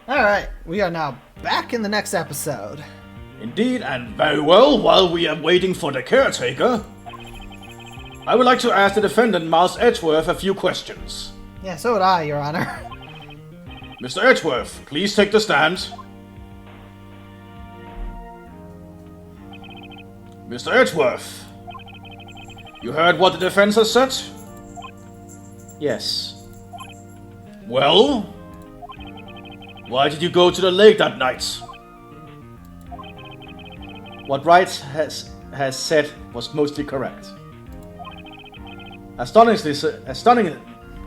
Alright, we are now back in the next episode. Indeed, and very well, while we are waiting for the caretaker, I would like to ask the defendant, Miles Edgeworth, a few questions. Yeah, so would I, Your Honor. Mr. Edgeworth, please take the stand. Mr. Edgeworth, you heard what the defense has said? Yes. Well, why did you go to the lake that night? What Wright has said was mostly correct. Astonishingly,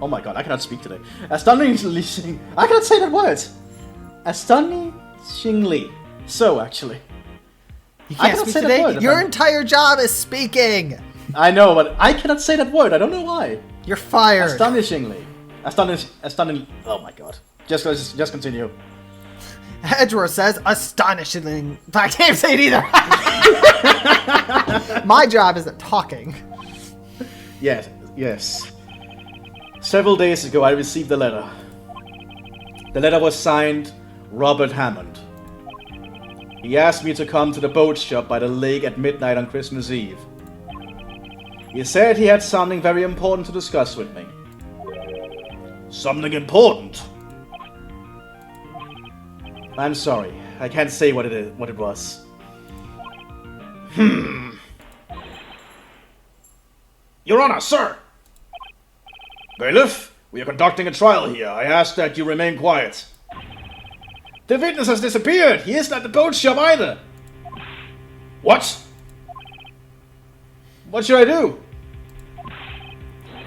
oh my god, I cannot speak today. Astonishingly, I cannot say that word. Astonishingly, so actually. You can't speak today? Your entire job is speaking! I know, but I cannot say that word. I don't know why. You're fired. Astonishingly. Oh my god. Just continue. Edgeworth says, astonishingly. I can't say it either. My job isn't talking. Yes. Several days ago, I received a letter. The letter was signed Robert Hammond. He asked me to come to the boat shop by the lake at midnight on Christmas Eve. He said he had something very important to discuss with me. Something important? I'm sorry, I can't say what it was. Your Honor, sir! Bailiff, we are conducting a trial here. I ask that you remain quiet. The witness has disappeared! He isn't at the boat shop either! What? What should I do?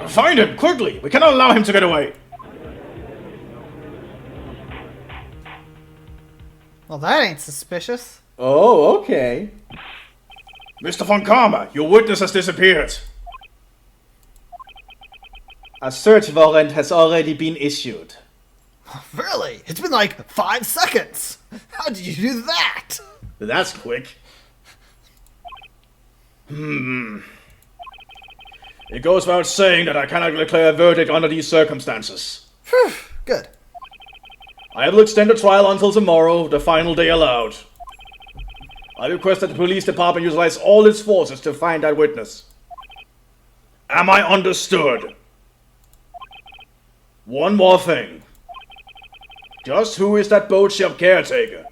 Find him, quickly! We cannot allow him to get away! Well, that ain't suspicious. Oh, okay. Mr. Von Karma, your witness has disappeared. A search warrant has already been issued. Really? It's been like 5 seconds. How did you do that? That's quick. It goes without saying that I cannot declare a verdict under these circumstances. Phew, good. I will extend the trial until tomorrow, the final day allowed. I request that the police department utilize all its forces to find that witness. Am I understood? One more thing. Just who is that boat ship caretaker?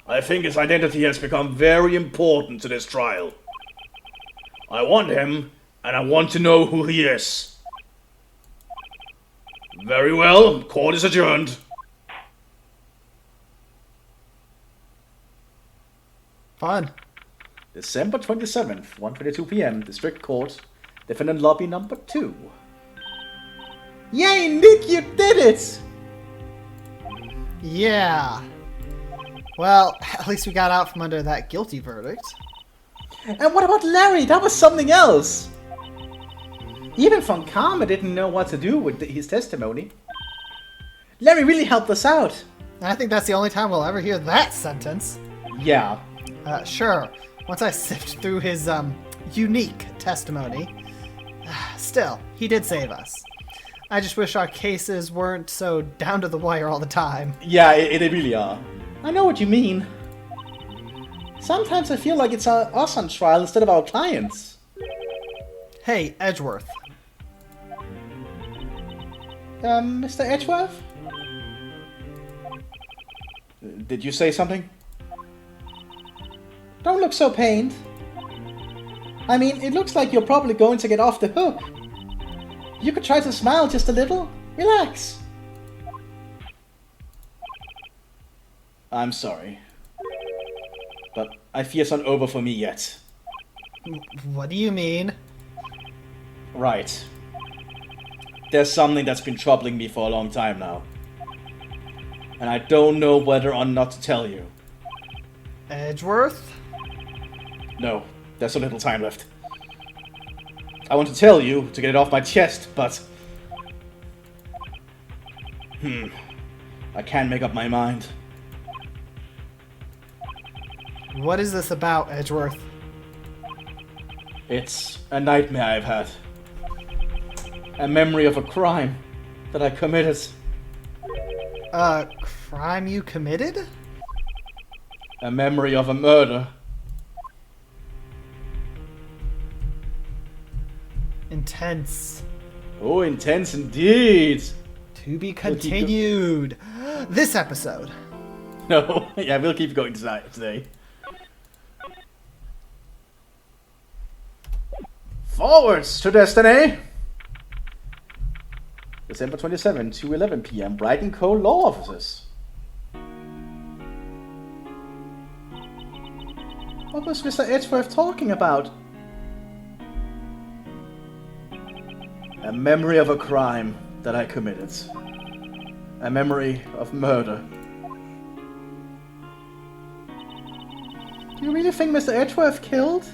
I think his identity has become very important to this trial. I want him, and I want to know who he is. Very well, court is adjourned. Fun. December 27th, 1:22 p.m., District Court, Defendant Lobby number 2. Yay, Nick, you did it! Yeah. Well, at least we got out from under that guilty verdict. And what about Larry? That was something else! Even Von Karma didn't know what to do with his testimony. Larry really helped us out. And I think that's the only time we'll ever hear that sentence. Yeah. Sure. Once I sift through his, unique testimony. Still, he did save us. I just wish our cases weren't so down to the wire all the time. Yeah, they really are. I know what you mean. Sometimes I feel like it's us on trial instead of our clients. Hey, Edgeworth. Mr. Edgeworth? Did you say something? Don't look so pained. I mean, it looks like you're probably going to get off the hook. You could try to smile just a little. Relax. I'm sorry. But I fear it's not over for me yet. What do you mean? Right. There's something that's been troubling me for a long time now. And I don't know whether or not to tell you. Edgeworth? No, there's so little time left. I want to tell you to get it off my chest, but... I can't make up my mind. What is this about, Edgeworth? It's a nightmare I've had. A memory of a crime that I committed. crime you committed? A memory of a murder. Intense. Oh, intense indeed. To be continued. This episode. No, yeah, we'll keep going today. Forwards to destiny. December 27 to 11 p.m. Brighton Cole Law Offices. What was Mr. Edgeworth talking about? A memory of a crime that I committed. A memory of murder. Do you really think Mr. Edgeworth killed?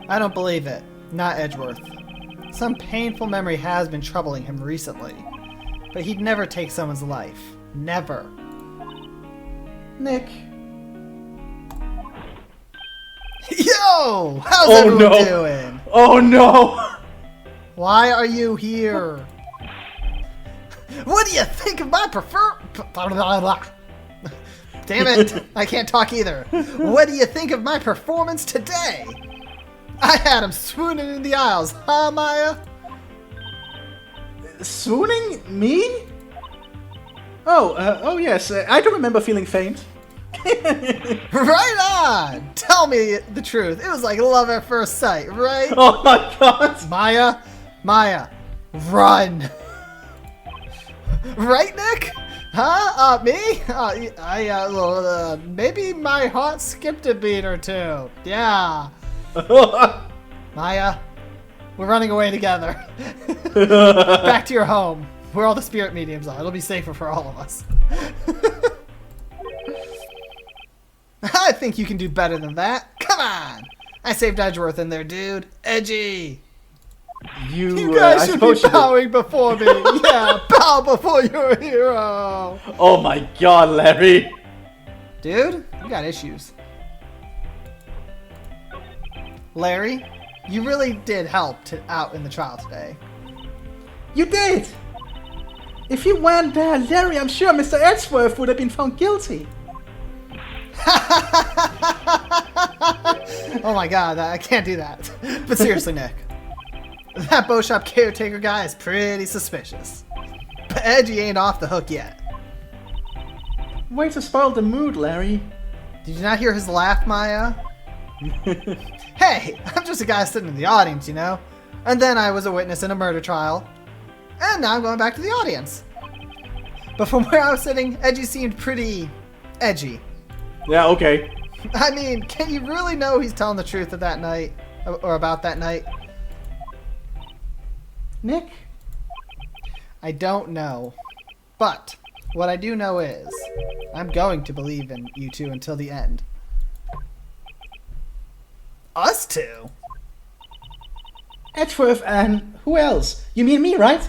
I don't believe it. Not Edgeworth. Some painful memory has been troubling him recently. But he'd never take someone's life. Never. Nick. Yo! How's everyone doing? Oh no! Why are you here? What do you think of my Damn it! I can't talk either. What do you think of my performance today? I had him swooning in the aisles, huh, Maya? Swooning? Me? Oh yes, I do remember feeling faint. Right on! Tell me the truth. It was like love at first sight, right? Oh my god! Maya, run! Right, Nick? Huh? Me? Maybe my heart skipped a beat or two. Yeah. Maya, we're running away together. Back to your home, where all the spirit mediums are. It'll be safer for all of us. I think you can do better than that. Come on! I saved Edgeworth in there, dude. Edgy! You guys should be bowing before me. Yeah, bow before your hero. Oh my god, Larry. Dude, you got issues. Larry, you really did help out in the trial today. You did! If you weren't there, Larry, I'm sure Mr. Edgeworth would have been found guilty. Oh my god, I can't do that. But seriously, Nick, that bow shop caretaker guy is pretty suspicious. But Edgy ain't off the hook yet. Way to spoil the mood, Larry. Did you not hear his laugh, Maya? Hey, I'm just a guy sitting in the audience, you know? And then I was a witness in a murder trial. And now I'm going back to the audience. But from where I was sitting, Edgy seemed pretty edgy. Yeah, okay. I mean, can you really know he's telling the truth of that night? Or about that night? Nick? I don't know. But what I do know is I'm going to believe in you two until the end. Us two? Edgeworth and who else? You mean me, right?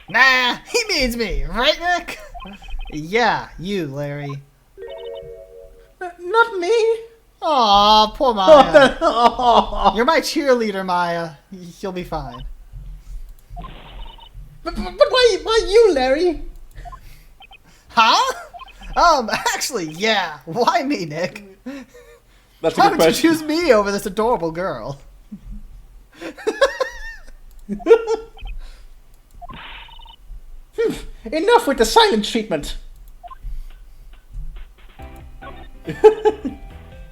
Nah, he means me, right, Nick? Yeah, you, Larry. Not me. Aw, poor Maya. You're my cheerleader, Maya. You'll be fine. But why you, Larry? Huh? Actually, yeah. Why me, Nick? That's a Why good would you question. choose me over this adorable girl? Enough with the silent treatment.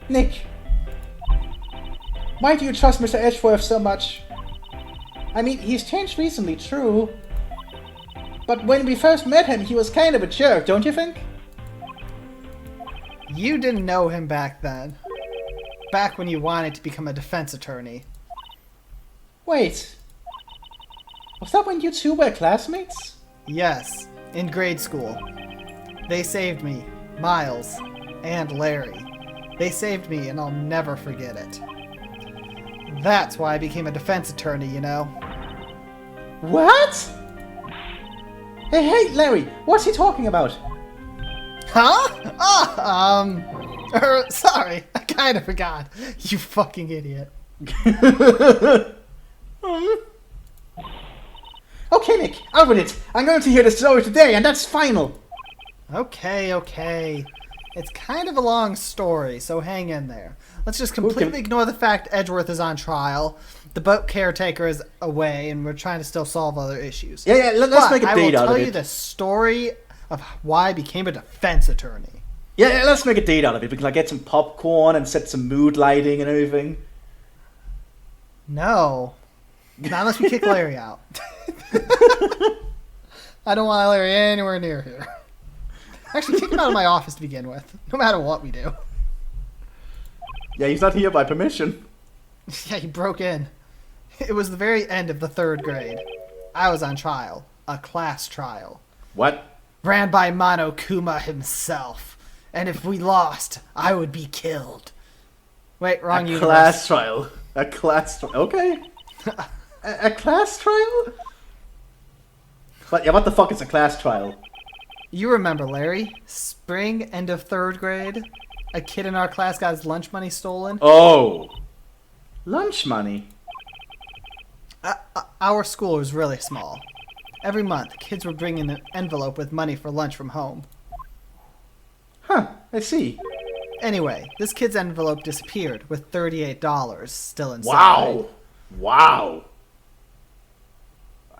Nick, why do you trust Mr. Edgeworth so much? I mean, he's changed recently, true. But when we first met him, he was kind of a jerk, don't you think? You didn't know him back then. Back when you wanted to become a defense attorney. Wait. Was that when you two were classmates? Yes, in grade school. They saved me, Miles, and Larry. They saved me, and I'll never forget it. That's why I became a defense attorney, you know? What? Hey, Larry, what's he talking about? Huh? Sorry, I kinda forgot. You fucking idiot. Okay, Nick, out with it. I'm going to hear the story today, and that's final. Okay. It's kind of a long story, so hang in there. Let's just completely ignore the fact Edgeworth is on trial, the boat caretaker is away, and we're trying to still solve other issues. Yeah, let's make a date out of it. I will tell you the story of why I became a defense attorney. Yeah, let's make a date out of it. We can like get some popcorn and set some mood lighting and everything. No. Not unless we kick Larry out. I don't want Larry anywhere near here. Actually, kick him out of my office to begin with, no matter what we do. Yeah, he's not here by permission. Yeah, he broke in. It was the very end of the 3rd grade. I was on trial. A class trial. What? Ran by Monokuma himself. And if we lost, I would be killed. Wait, wrong universe. Class trial. A class trial. Okay. a class trial? But yeah, what the fuck is a class trial? You remember, Larry? Spring, end of 3rd grade? A kid in our class got his lunch money stolen. Oh. Lunch money? Our school was really small. Every month, kids were bringing an envelope with money for lunch from home. Huh, I see. Anyway, this kid's envelope disappeared with $38 still inside. Wow.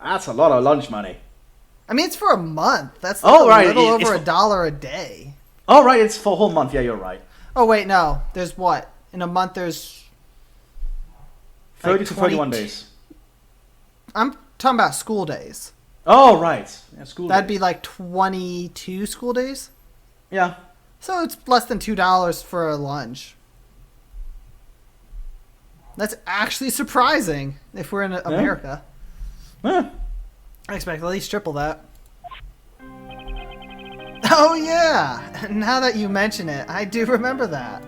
That's a lot of lunch money. I mean, it's for a month. That's Oh, a right. little over It's $1 a day. Oh, right, it's for a whole month. Yeah, you're right. Oh, wait, no. There's what? In a month, there's 30 like to 31 days. I'm talking about school days. Oh, right. Yeah, school That'd days. be like 22 school days. Yeah. So it's less than $2 for a lunch. That's actually surprising if we're in America. Huh. I expect at least triple that. Oh yeah! Now that you mention it, I do remember that.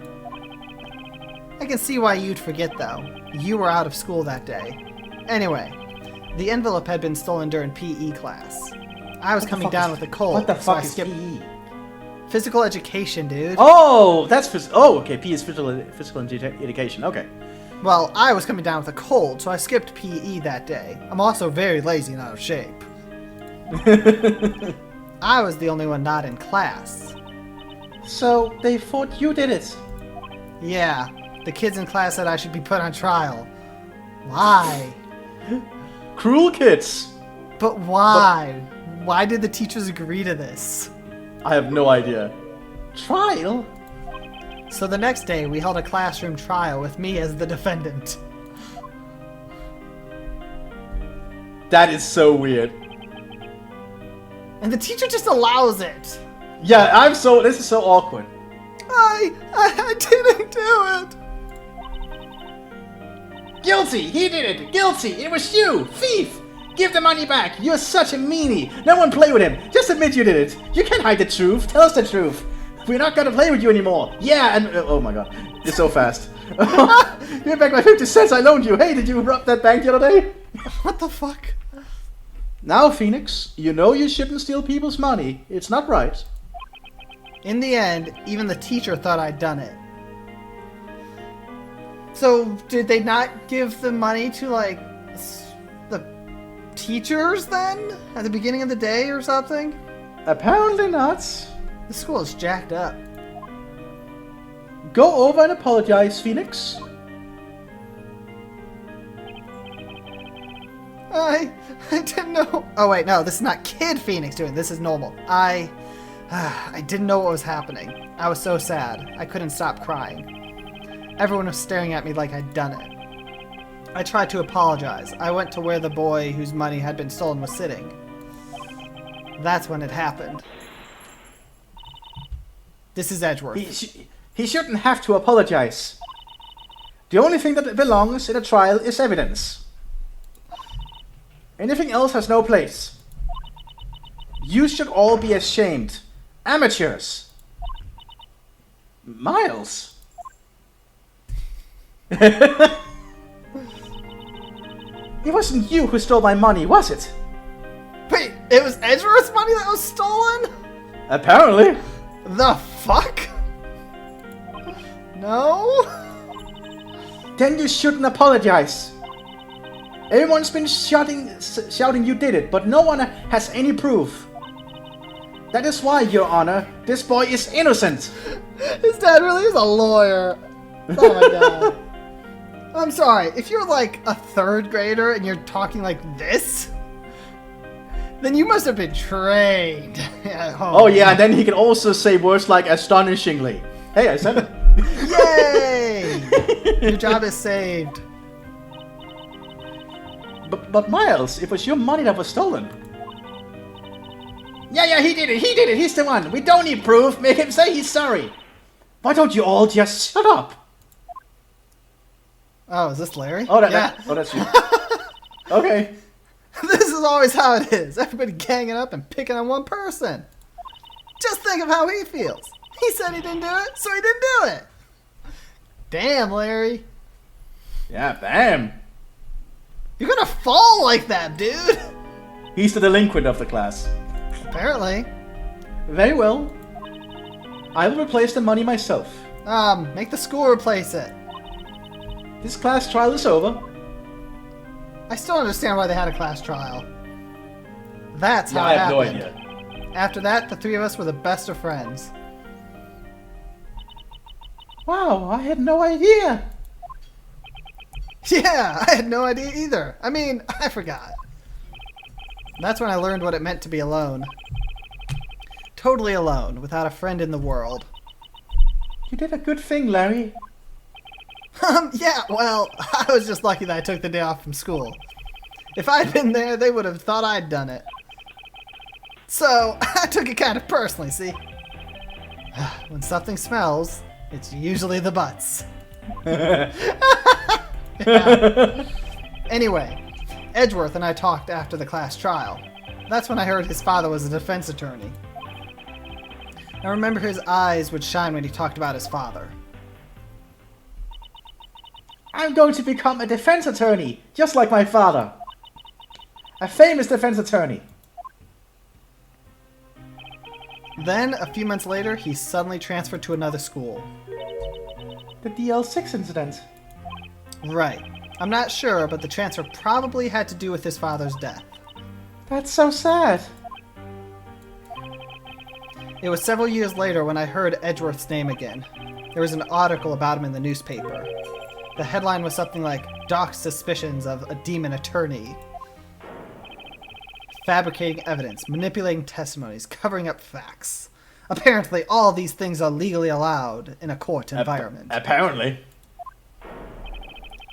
I can see why you'd forget though. You were out of school that day. Anyway, the envelope had been stolen during PE class. I was coming down with a cold. What the so I fuck is skipped PE? physical education, dude. Oh, that's okay. P is physical education. Okay. Well, I was coming down with a cold, so I skipped PE that day. I'm also very lazy and out of shape. I was the only one not in class. So they thought you did it. Yeah, the kids in class said I should be put on trial. Why? Cruel kids. But why? Why did the teachers agree to this? I have no idea. Trial? So the next day, we held a classroom trial with me as the defendant. That is so weird. And the teacher just allows it. Yeah, this is so awkward. I didn't do it. Guilty! He did it! Guilty! It was you! Thief! Give the money back! You're such a meanie! No one play with him! Just admit you did it! You can't hide the truth! Tell us the truth! We're not gonna play with you anymore! Yeah, and... oh my god. You're so fast. Give back my 50 cents I loaned you! Hey, did you rob that bank the other day? What the fuck? Now, Phoenix, you know you shouldn't steal people's money. It's not right. In the end, even the teacher thought I'd done it. So, did they not give the money to, like, the teachers then? At the beginning of the day or something? Apparently not. The school is jacked up. Go over and apologize, Phoenix. I didn't know. Oh wait, no, this is not Kid Phoenix doing this. Is normal. I didn't know what was happening. I was so sad. I couldn't stop crying. Everyone was staring at me like I'd done it. I tried to apologize. I went to where the boy whose money had been stolen was sitting. That's when it happened. This is Edgeworth. He shouldn't have to apologize. The only thing that belongs in a trial is evidence. Anything else has no place. You should all be ashamed. Amateurs. Miles. It wasn't you who stole my money, was it? Wait, it was Edgeworth's money that was stolen? Apparently. The fuck? No? Then you shouldn't apologize. Everyone's been shouting you did it, but no one has any proof. That is why, Your Honor, this boy is innocent. His dad really is a lawyer. Oh my god. I'm sorry, if you're like a 3rd grader and you're talking like this, then you must have been trained at home. Oh yeah, and then he can also say words like astonishingly. Hey, I said Yay! it. Your job is saved. But Miles, it was your money that was stolen. Yeah, he did it, he's the one. We don't need proof, make him say he's sorry. Why don't you all just shut up? Oh, is this Larry? Oh, yeah. That's you. Okay. This is always how it is. Everybody ganging up and picking on one person. Just think of how he feels. He said he didn't do it, so he didn't do it. Damn, Larry. Yeah, damn. You're gonna fall like that, dude. He's the delinquent of the class. Apparently. Very well. I will replace the money myself. Make the school replace it. This class trial is over. I still understand why they had a class trial. That's how I it have no happened. idea. After that, the 3 of us were the best of friends. Wow, I had no idea. Yeah, I had no idea either. I mean, I forgot. That's when I learned what it meant to be alone. Totally alone, without a friend in the world. You did a good thing, Larry. Yeah, well, I was just lucky that I took the day off from school. If I'd been there, they would have thought I'd done it. So, I took it kind of personally, see? When something smells, it's usually the butts. Yeah. Anyway, Edgeworth and I talked after the class trial. That's when I heard his father was a defense attorney. I remember his eyes would shine when he talked about his father. I'm going to become a defense attorney, just like my father. A famous defense attorney. Then, a few months later, he suddenly transferred to another school. The DL6 incident. Right. I'm not sure, but the transfer probably had to do with his father's death. That's so sad. It was several years later when I heard Edgeworth's name again. There was an article about him in the newspaper. The headline was something like, "Doc's suspicions of a demon attorney." Fabricating evidence, manipulating testimonies, covering up facts. Apparently, all these things are legally allowed in a court environment. Apparently.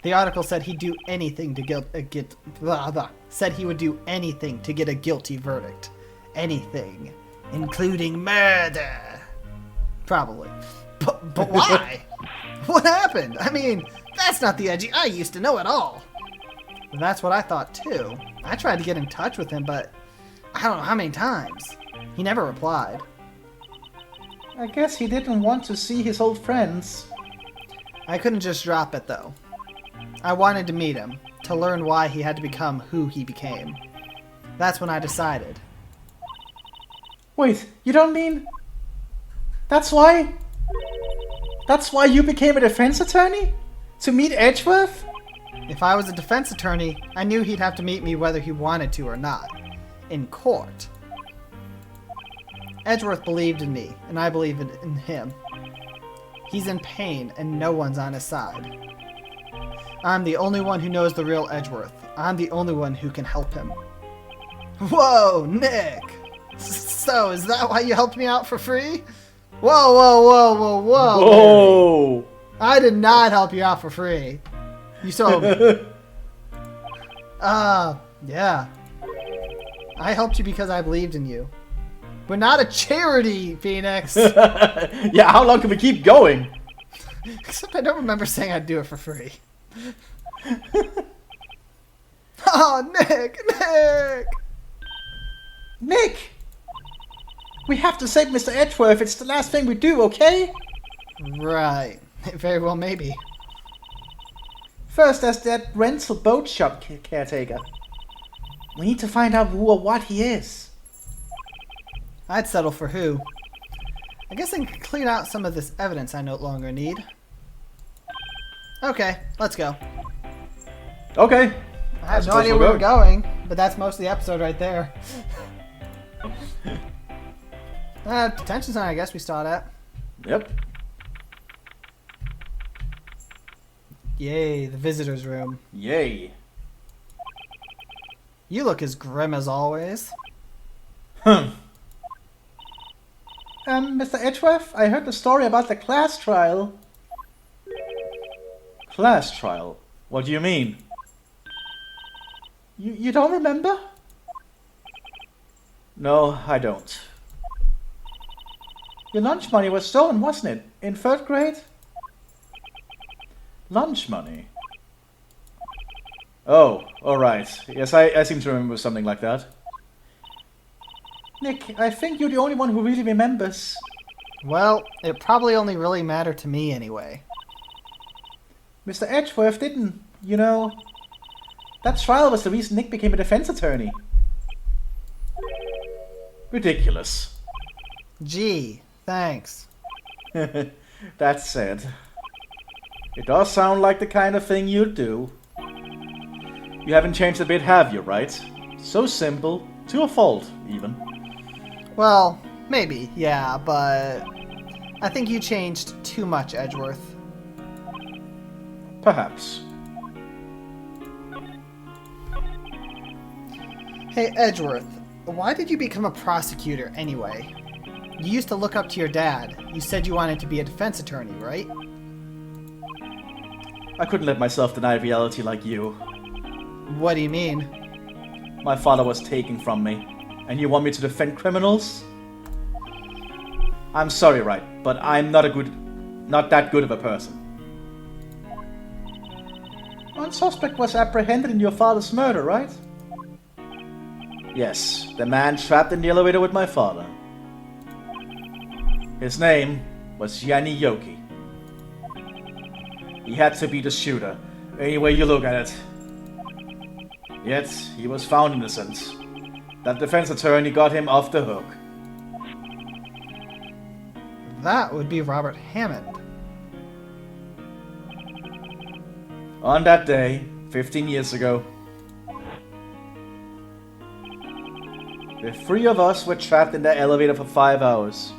The article said he'd do anything to said he would do anything to get a guilty verdict. Anything. Including murder. Probably. But why? What happened? I mean, that's not the Edgy I used to know at all. And that's what I thought too. I tried to get in touch with him, but I don't know how many times. He never replied. I guess he didn't want to see his old friends. I couldn't just drop it though. I wanted to meet him, to learn why he had to become who he became. That's when I decided. Wait, you don't mean... That's why you became a defense attorney? To meet Edgeworth? If I was a defense attorney, I knew he'd have to meet me whether he wanted to or not. In court. Edgeworth believed in me, and I believed in him. He's in pain, and no one's on his side. I'm the only one who knows the real Edgeworth. I'm the only one who can help him. Whoa, Nick! So, is that why you helped me out for free? Whoa, whoa, whoa, whoa, whoa! Whoa! I did not help you out for free. You sold me. Yeah. I helped you because I believed in you. We're not a charity, Phoenix. Yeah, how long can we keep going? Except I don't remember saying I'd do it for free. Oh, Nick! Nick! We have to save Mr. Edgeworth. It's the last thing we do, okay? Right. Very well, maybe. First, there's that rental boat shop caretaker. We need to find out who or what he is. I'd settle for who. I guess I can clean out some of this evidence I no longer need. Okay, let's go. Okay. I have no idea where we're going, but that's most of the episode right there. Detention center, I guess we start at. Yep. Yay, the visitor's room. Yay. You look as grim as always. Mr. Edgeworth, I heard the story about the class trial. Class trial? What do you mean? You don't remember? No, I don't. Your lunch money was stolen, wasn't it? In 3rd grade? Lunch money? Oh, alright. Yes, I seem to remember something like that. Nick, I think you're the only one who really remembers. Well, it probably only really mattered to me anyway. Mr. Edgeworth didn't, you know. That trial was the reason Nick became a defense attorney. Ridiculous. Gee, thanks. That said, it does sound like the kind of thing you'd do. You haven't changed a bit, have you, right? So simple, to a fault, even. Well, maybe, yeah, but I think you changed too much, Edgeworth. Perhaps. Hey, Edgeworth, why did you become a prosecutor anyway? You used to look up to your dad. You said you wanted to be a defense attorney, right? I couldn't let myself deny reality like you. What do you mean? My father was taken from me, and you want me to defend criminals? I'm sorry, Wright, but I'm not that good of a person. One suspect was apprehended in your father's murder, right? Yes, the man trapped in the elevator with my father. His name was Yanni Yoki. He had to be the shooter, any way you look at it. Yet, he was found innocent. That defense attorney got him off the hook. That would be Robert Hammond. On that day, 15 years ago, the 3 of us were trapped in that elevator for 5 hours.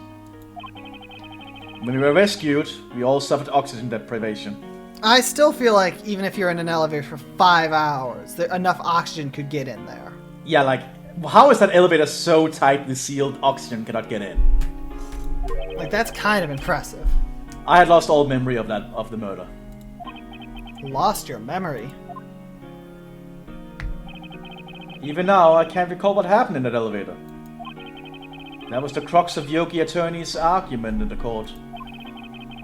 When we were rescued, we all suffered oxygen deprivation. I still feel like even if you're in an elevator for 5 hours, enough oxygen could get in there. Yeah, like, how is that elevator so tightly sealed oxygen cannot get in? Like, that's kind of impressive. I had lost all memory of the murder. Lost your memory. Even now, I can't recall what happened in that elevator. That was the crux of Yoki attorney's argument in the court.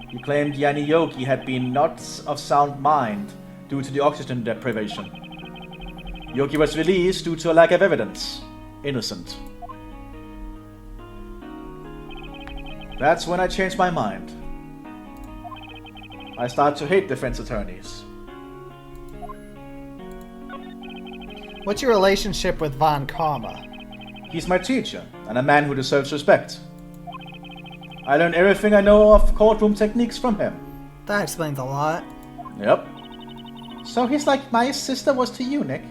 He claimed Yanni Yoki had been not of sound mind due to the oxygen deprivation. Yoki was released due to a lack of evidence. Innocent. That's when I changed my mind. I started to hate defense attorneys. What's your relationship with Von Karma? He's my teacher, and a man who deserves respect. I learned everything I know of courtroom techniques from him. That explains a lot. Yep. So he's like my sister was to you, Nick.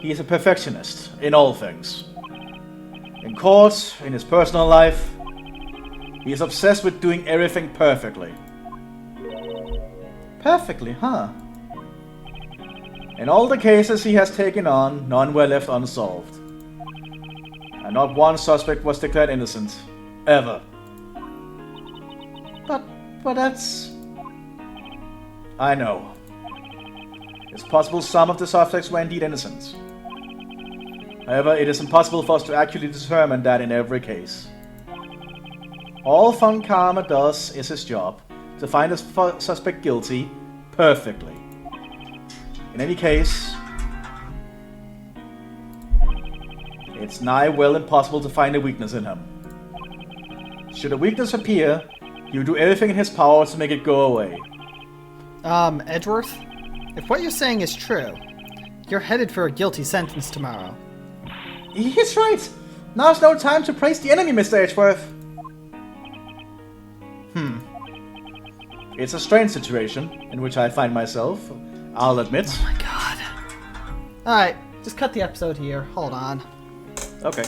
He is a perfectionist in all things. In court, in his personal life, he is obsessed with doing everything perfectly. Perfectly, huh? In all the cases he has taken on, none were left unsolved. And not one suspect was declared innocent. Ever. But that's... I know. It's possible some of the suspects were indeed innocent. However, it is impossible for us to accurately determine that in every case. All Von Karma does is his job, to find a suspect guilty perfectly. In any case, it's nigh well impossible to find a weakness in him. Should a weakness appear, he'll do everything in his power to make it go away. Edgeworth? If what you're saying is true, you're headed for a guilty sentence tomorrow. He's right! Now's no time to praise the enemy, Mr. Edgeworth. It's a strange situation in which I find myself. I'll admit. Oh my god. Alright, just cut the episode here. Hold on. Okay.